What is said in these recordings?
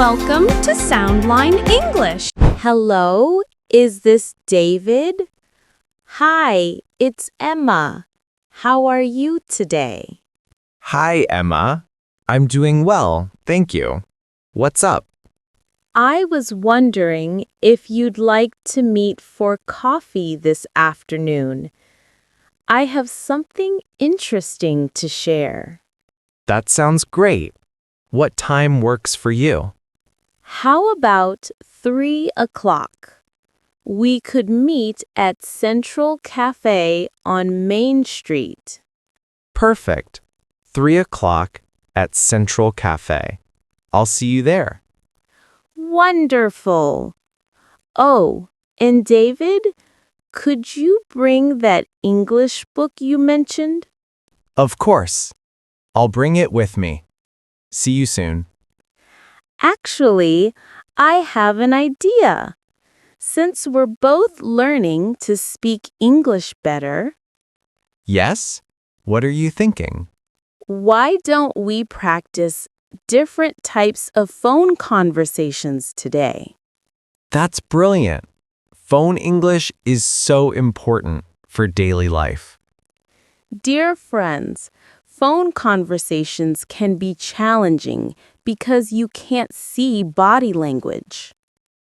Welcome to Soundline English. Hello, is this David? Hi, it's Emma. How are you today? Hi, Emma. I'm doing well, thank you. What's up? I was wondering if you'd like to meet for coffee this afternoon. I have something interesting to share. That sounds great. What time works for you? How about 3 o'clock? We could meet at Central Cafe on Main Street. Perfect. 3 o'clock at Central Cafe. I'll see you there. Wonderful. Oh, and David, could you bring that English book you mentioned? Of course. I'll bring it with me. See you soon. Actually, I have an idea. Since we're both learning to speak English better, Yes? What are you thinking? why don't we practice different types of phone conversations today? That's brilliant. Phone English is so important for daily life. Dear friends, phone conversations can be challenging because you can't see body language.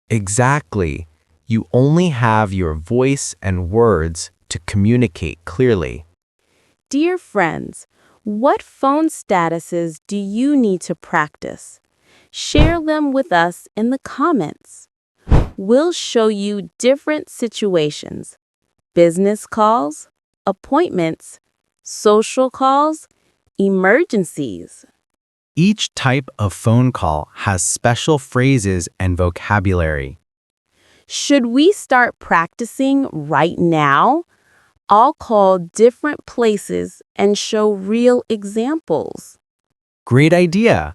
Exactly. You only have your voice and words to communicate clearly. Dear friends, what phone statuses do you need to practice? Share them with us in the comments. We'll show you different situations: business calls, appointments, social calls, emergencies. Each type of phone call has special phrases and vocabulary. Should we start practicing right now? I'll call different places and show real examples. Great idea!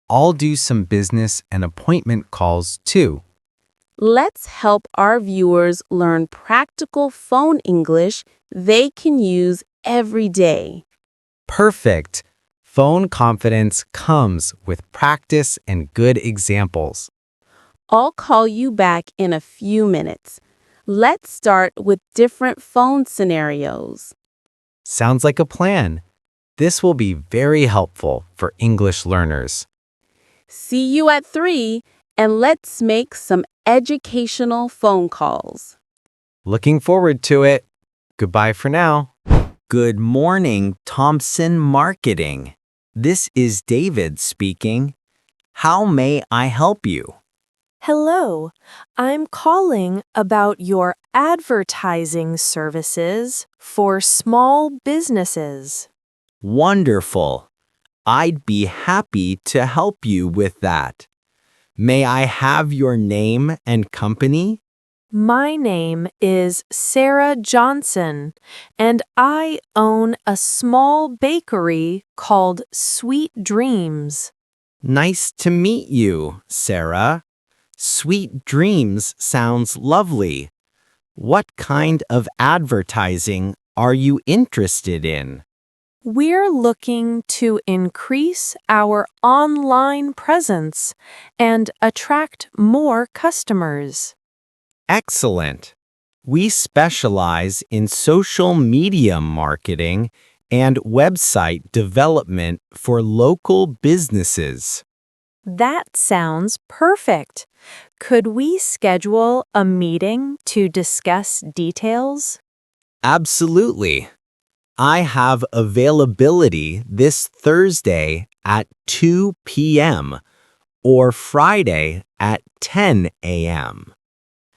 I'll do some business and appointment calls too. Let's help our viewers learn practical phone English they can use every day. Perfect! Phone confidence comes with practice and good examples. I'll call you back in a few minutes. Let's start with different phone scenarios. Sounds like a plan. This will be very helpful for English learners. See you at 3, and let's make some educational phone calls. Looking forward to it. Goodbye for now. Good morning, Thompson Marketing. This is David speaking. How may I help you? Hello, I'm calling about your advertising services for small businesses. Wonderful. I'd be happy to help you with that. May I have your name and company? My name is Sarah Johnson, and I own a small bakery called Sweet Dreams. Nice to meet you, Sarah. Sweet Dreams sounds lovely. What kind of advertising are you interested in? We're looking to increase our online presence and attract more customers. Excellent. We specialize in social media marketing and website development for local businesses. That sounds perfect. Could we schedule a meeting to discuss details? Absolutely. I have availability this Thursday at 2 p.m. or Friday at 10 a.m.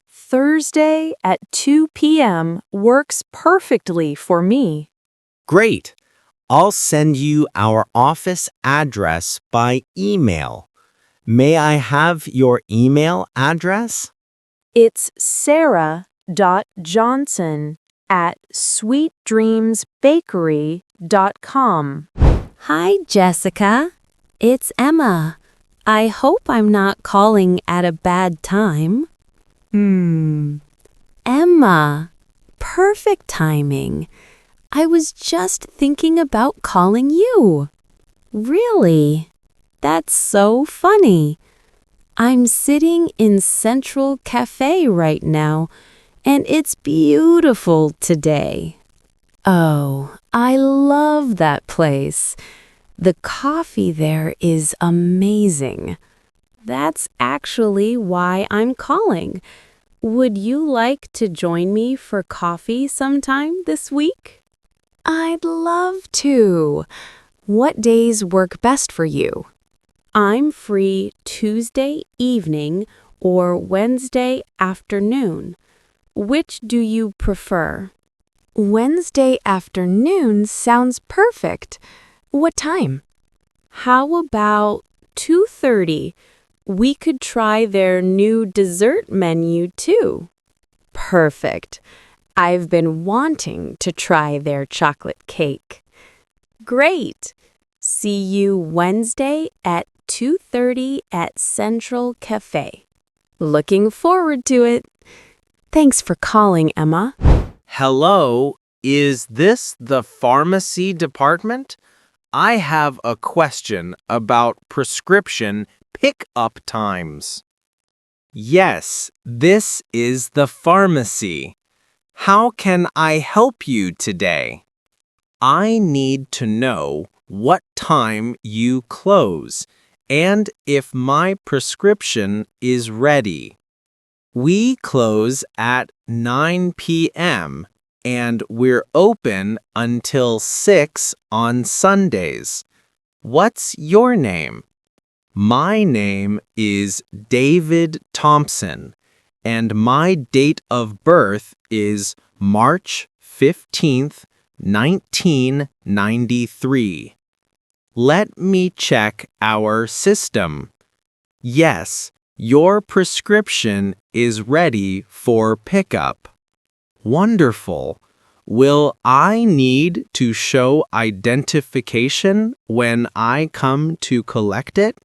Thursday at 2 p.m. works perfectly for me. Great. I'll send you our office address by email. May I have your email address? It's sarah.johnson@sweetdreamsbakery.com. Hi, Jessica. It's Emma. I hope I'm not calling at a bad time. Emma, perfect timing. I was just thinking about calling you. Really? That's so funny. I'm sitting in Central Cafe right now, and it's beautiful today. Oh, I love that place. The coffee there is amazing. That's actually why I'm calling. Would you like to join me for coffee sometime this week? I'd love to. What days work best for you? I'm free Tuesday evening or Wednesday afternoon. Which do you prefer? Wednesday afternoon sounds perfect. What time? How about 2:30? We could try their new dessert menu too. Perfect. I've been wanting to try their chocolate cake. Great. See you Wednesday at 2:30 at Central Cafe. Looking forward to it. Thanks for calling, Emma. Hello, is this the pharmacy department? I have a question about prescription pickup times. Yes, this is the pharmacy. How can I help you today? I need to know what time you close and if my prescription is ready. We close at 9 p.m. and we're open until 6 on Sundays. What's your name? My name is David Thompson, and my date of birth is March 15th, 1993. Let me check our system. Yes, your prescription is ready for pickup. Wonderful. Will I need to show identification when I come to collect it?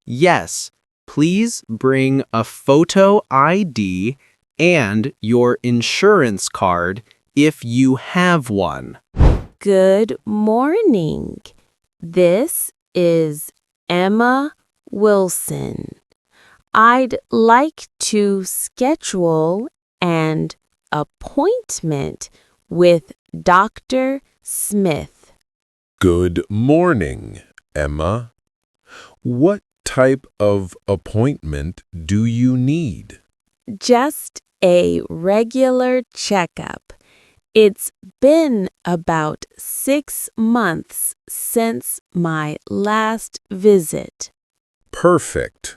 Yes, please bring a photo ID and your insurance card if you have one. Good morning. This is Emma Wilson. I'd like to schedule an appointment with Dr. Smith. Good morning, Emma. What type of appointment do you need? Just a regular checkup. It's been about 6 months since my last visit. Perfect.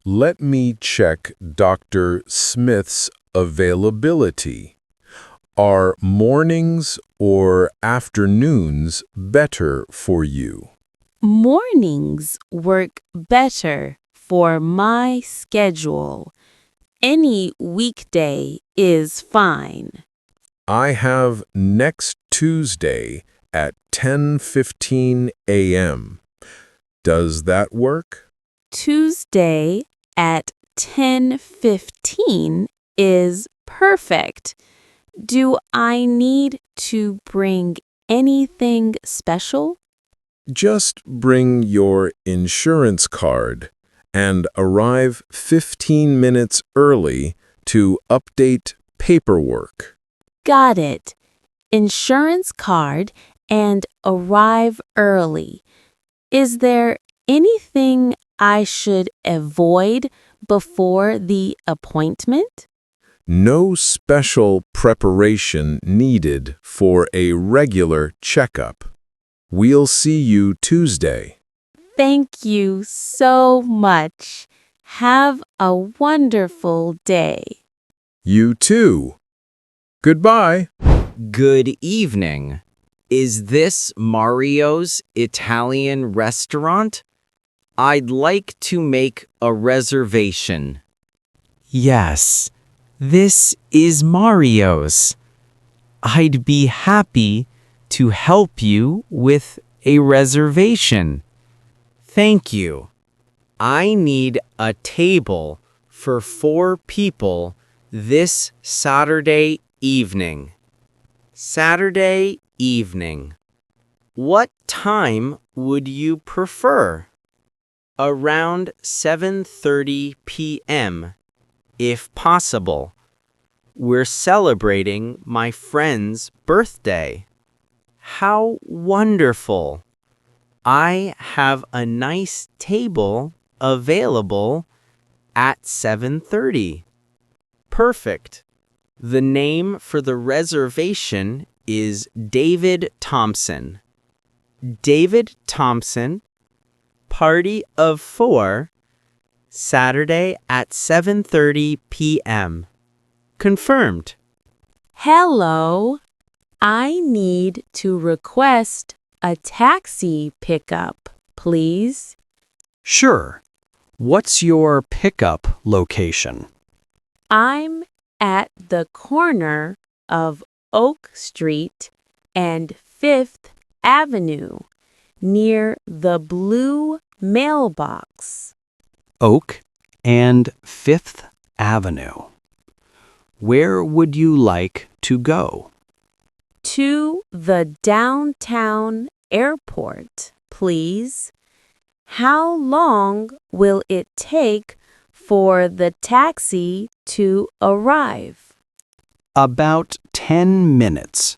Let me check Dr. Smith's availability. Are mornings or afternoons better for you? Mornings work better for my schedule. Any weekday is fine. I have next Tuesday at 10:15 a.m. Does that work? Tuesday at 10:15 is perfect. Do I need to bring anything special? Just bring your insurance card and arrive 15 minutes early to update paperwork. Got it. Insurance card and arrive early. Is there anything I should avoid before the appointment? No special preparation needed for a regular checkup. We'll see you Tuesday. Thank you so much. Have a wonderful day. You too. Goodbye. Good evening. Is this Mario's Italian restaurant? I'd like to make a reservation. Yes, this is Mario's. I'd be happy to help you with a reservation. Thank you. I need a table for 4 people this Saturday evening. Saturday evening. What time would you prefer? Around 7:30 p.m., if possible. We're celebrating my friend's birthday. How wonderful! I have a nice table available at 7:30. Perfect. The name for the reservation is David Thompson. David Thompson, party of 4, Saturday at 7:30 p.m. Confirmed. Hello. I need to request a taxi pickup, please. Sure. What's your pickup location? I'm at the corner of Oak Street and 5th Avenue, near the blue mailbox. Oak and 5th Avenue. Where would you like to go? To the downtown airport, please. How long will it take for the taxi to arrive? About 10 minutes.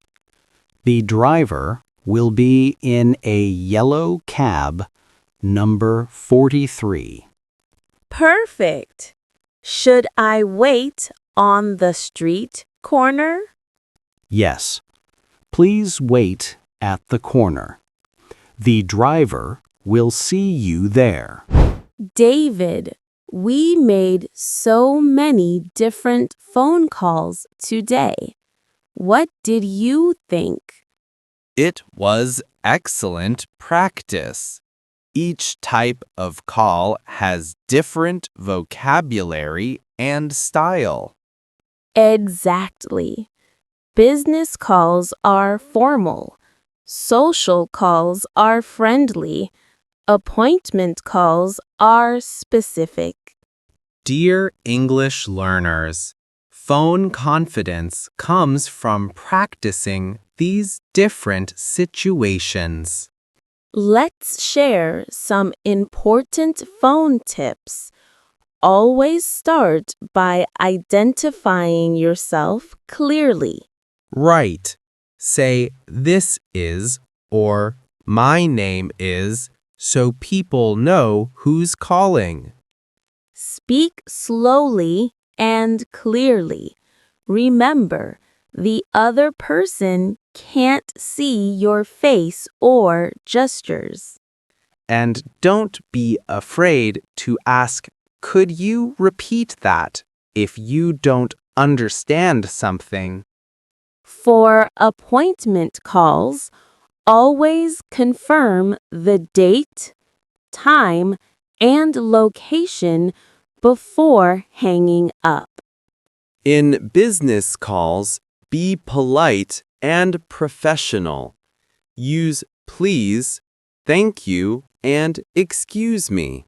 The driver will be in a yellow cab, number 43. Perfect. Should I wait on the street corner? Yes. Please wait at the corner. The driver will see you there. David, we made so many different phone calls today. What did you think? It was excellent practice. Each type of call has different vocabulary and style. Exactly. Business calls are formal. Social calls are friendly. Appointment calls are specific. Dear English learners, phone confidence comes from practicing these different situations. Let's share some important phone tips. Always start by identifying yourself clearly. Right. Say this is or my name is so people know who's calling. Speak slowly and clearly. Remember, the other person can't see your face or gestures. And don't be afraid to ask, could you repeat that if you don't understand something? For appointment calls, always confirm the date, time, and location before hanging up. In business calls, be polite and professional. Use please, thank you, and excuse me.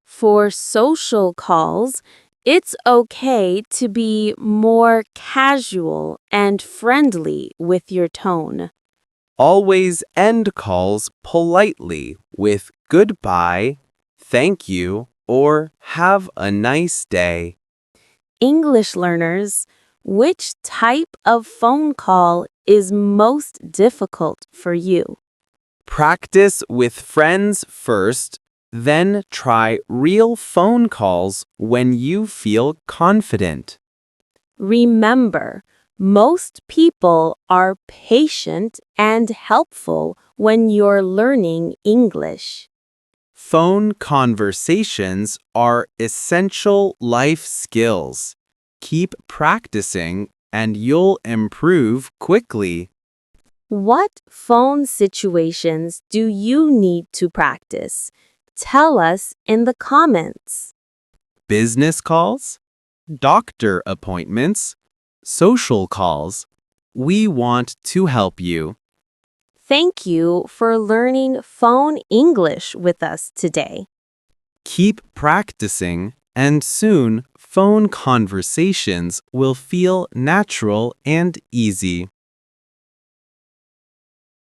For social calls, it's okay to be more casual and friendly with your tone. Always end calls politely with goodbye, thank you, or have a nice day. English learners, which type of phone call is most difficult for you? Practice with friends first, then try real phone calls when you feel confident. Remember, most people are patient and helpful when you're learning English. Phone conversations are essential life skills. Keep practicing and you'll improve quickly. What phone situations do you need to practice? Tell us in the comments. Business calls, doctor appointments, social calls. We want to help you. Thank you for learning phone English with us today. Keep practicing, and soon phone conversations will feel natural and easy.